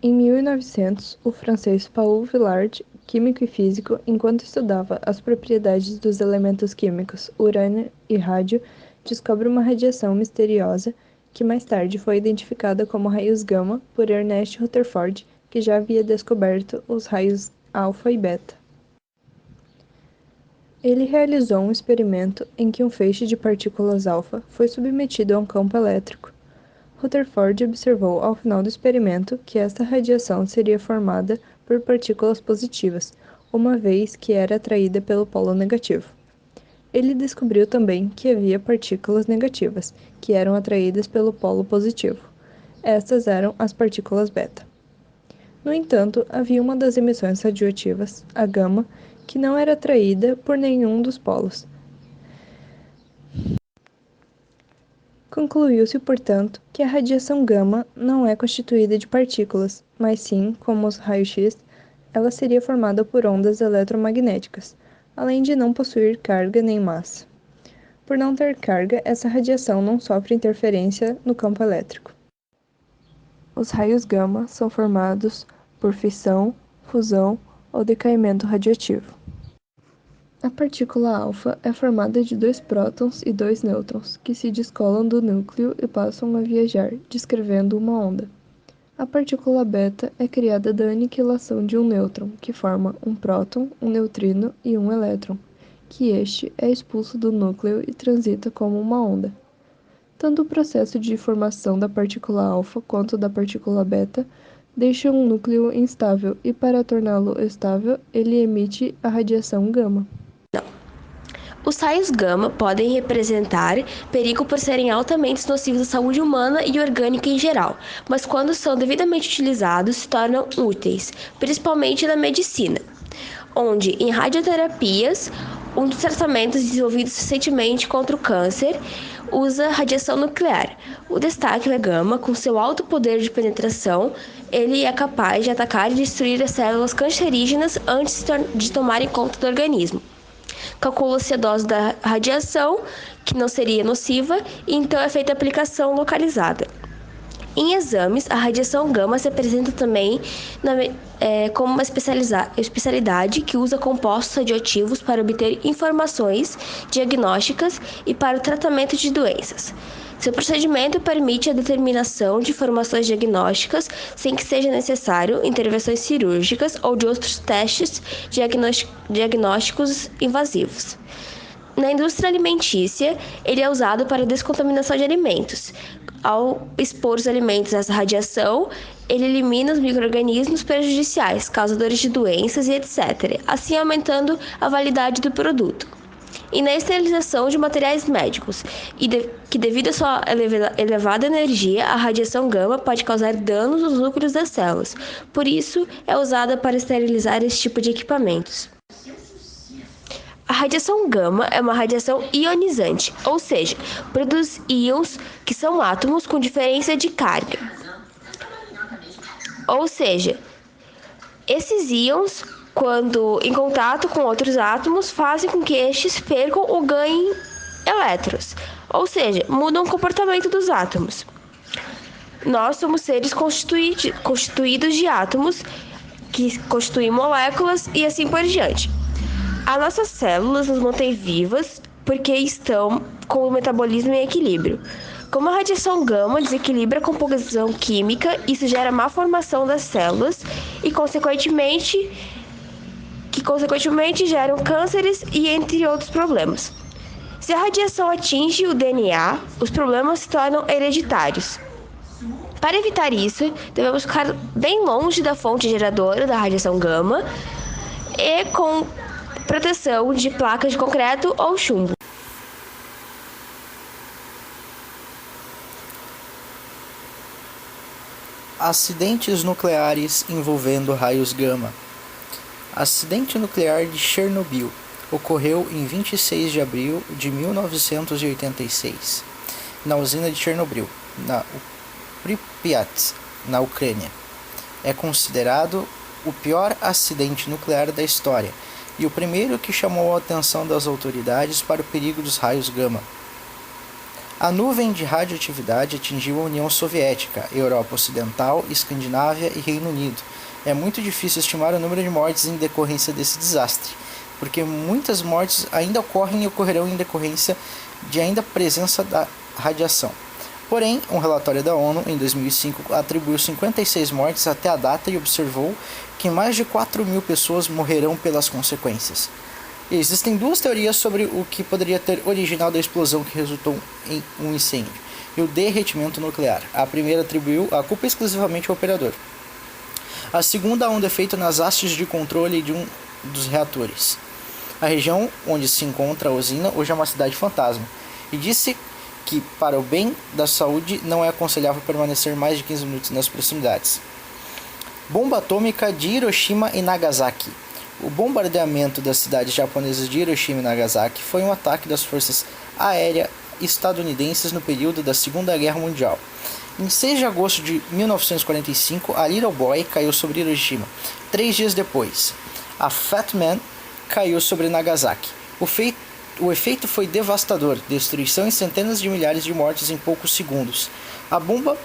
Em 1900, o francês Paul Villard, químico e físico, enquanto estudava as propriedades dos elementos químicos urânio e rádio, descobre uma radiação misteriosa que mais tarde foi identificada como raios gama por Ernest Rutherford, que já havia descoberto os raios alfa e beta. Ele realizou um experimento em que um feixe de partículas alfa foi submetido a um campo elétrico. Rutherford observou ao final do experimento que esta radiação seria formada por partículas positivas, uma vez que era atraída pelo polo negativo. Ele descobriu também que havia partículas negativas, que eram atraídas pelo polo positivo. Estas eram as partículas beta. No entanto, havia uma das emissões radioativas, a gama, que não era atraída por nenhum dos polos. Concluiu-se, portanto, que a radiação gama não é constituída de partículas, mas sim, como os raios-x, ela seria formada por ondas eletromagnéticas, além de não possuir carga nem massa. Por não ter carga, essa radiação não sofre interferência no campo elétrico. Os raios gama são formados por fissão, fusão ou decaimento radioativo. A partícula alfa é formada de 2 prótons e 2 nêutrons, que se descolam do núcleo e passam a viajar, descrevendo uma onda. A partícula beta é criada da aniquilação de um nêutron, que forma um próton, um neutrino e um elétron, que este é expulso do núcleo e transita como uma onda. Tanto o processo de formação da partícula alfa quanto da partícula beta deixa um núcleo instável e, para torná-lo estável, ele emite a radiação gama. Os raios gama podem representar perigo por serem altamente nocivos à saúde humana e orgânica em geral, mas quando são devidamente utilizados se tornam úteis, principalmente na medicina, onde em radioterapias, um dos tratamentos desenvolvidos recentemente contra o câncer usa radiação nuclear. O destaque é gama, com seu alto poder de penetração, ele é capaz de atacar e destruir as células cancerígenas antes de tomarem conta do organismo. Calcula-se a dose da radiação, que não seria nociva, e então é feita a aplicação localizada. Em exames, a radiação gama se apresenta também como uma especialidade que usa compostos radioativos para obter informações diagnósticas e para o tratamento de doenças. Seu procedimento permite a determinação de informações diagnósticas sem que seja necessário intervenções cirúrgicas ou de outros testes diagnósticos invasivos. Na indústria alimentícia, ele é usado para descontaminação de alimentos. Ao expor os alimentos a essa radiação, ele elimina os micro-organismos prejudiciais, causadores de doenças e etc., assim aumentando a validade do produto. E na esterilização de materiais médicos, que devido à sua elevada energia, a radiação gama pode causar danos nos núcleos das células. Por isso, é usada para esterilizar esse tipo de equipamentos. A radiação gama é uma radiação ionizante, ou seja, produz íons que são átomos com diferença de carga. Ou seja, esses íons, quando em contato com outros átomos, fazem com que estes percam ou ganhem elétrons, ou seja, mudam o comportamento dos átomos. Nós somos seres constituídos de átomos que constituem moléculas e assim por diante. As nossas células nos mantêm vivas porque estão com o metabolismo em equilíbrio. Como a radiação gama desequilibra a composição química, isso gera má formação das células e, consequentemente, geram cânceres e entre outros problemas. Se a radiação atinge o DNA, os problemas se tornam hereditários. Para evitar isso, devemos ficar bem longe da fonte geradora da radiação gama e com proteção de placas de concreto ou chumbo. Acidentes nucleares envolvendo raios gama. Acidente nuclear de Chernobyl ocorreu em 26 de abril de 1986, na usina de Chernobyl, na Pripyat, na Ucrânia. É considerado o pior acidente nuclear da história e o primeiro que chamou a atenção das autoridades para o perigo dos raios gama. A nuvem de radioatividade atingiu a União Soviética, Europa Ocidental, Escandinávia e Reino Unido. É muito difícil estimar o número de mortes em decorrência desse desastre, porque muitas mortes ainda ocorrem e ocorrerão em decorrência de ainda presença da radiação. Porém, um relatório da ONU, em 2005, atribuiu 56 mortes até a data e observou que mais de 4.000 pessoas morrerão pelas consequências. Existem duas teorias sobre o que poderia ter originado a explosão que resultou em um incêndio e o derretimento nuclear. A primeira atribuiu a culpa exclusivamente ao operador. A segunda, a um defeito nas hastes de controle de um dos reatores. A região onde se encontra a usina hoje é uma cidade fantasma, e disse que, para o bem da saúde, não é aconselhável permanecer mais de 15 minutos nas proximidades. Bomba atômica de Hiroshima e Nagasaki. O bombardeamento das cidades japonesas de Hiroshima e Nagasaki foi um ataque das forças aéreas estadunidenses no período da Segunda Guerra Mundial. Em 6 de agosto de 1945, a Little Boy caiu sobre Hiroshima. 3 dias depois, a Fat Man caiu sobre Nagasaki. O efeito foi devastador, destruição e centenas de milhares de mortes em poucos segundos. A bomba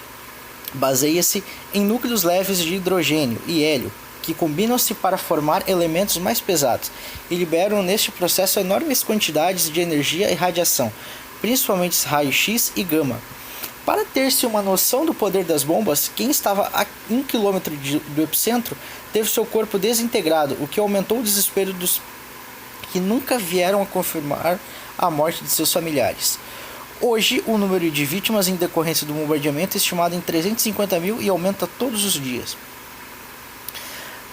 baseia-se em núcleos leves de hidrogênio e hélio, que combinam-se para formar elementos mais pesados e liberam neste processo enormes quantidades de energia e radiação, principalmente raio-x e gama. Para ter-se uma noção do poder das bombas, quem estava a 1 km do epicentro teve seu corpo desintegrado, o que aumentou o desespero dos que nunca vieram a confirmar a morte de seus familiares. Hoje, o número de vítimas em decorrência do bombardeamento é estimado em 350 mil e aumenta todos os dias.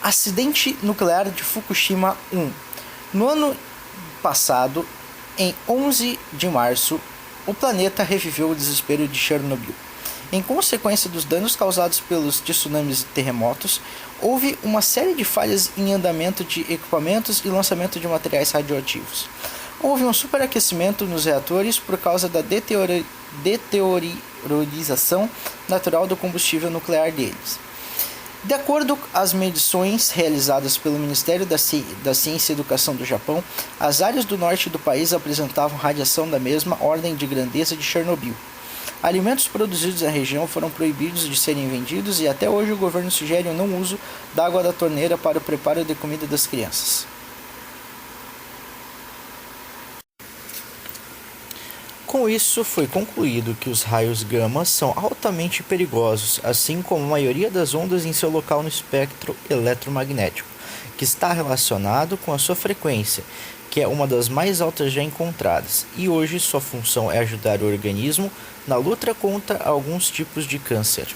Acidente nuclear de Fukushima 1. No ano passado, em 11 de março, o planeta reviveu o desespero de Chernobyl. Em consequência dos danos causados pelos tsunamis e terremotos, houve uma série de falhas em andamento de equipamentos e lançamento de materiais radioativos. Houve um superaquecimento nos reatores por causa da deteriorização natural do combustível nuclear deles. De acordo com as medições realizadas pelo Ministério da Ciência e Educação do Japão, as áreas do norte do país apresentavam radiação da mesma ordem de grandeza de Chernobyl. Alimentos produzidos na região foram proibidos de serem vendidos e até hoje o governo sugere o não uso da água da torneira para o preparo de comida das crianças. Com isso, foi concluído que os raios gama são altamente perigosos, assim como a maioria das ondas em seu local no espectro eletromagnético, que está relacionado com a sua frequência, que é uma das mais altas já encontradas, e hoje sua função é ajudar o organismo na luta contra alguns tipos de câncer.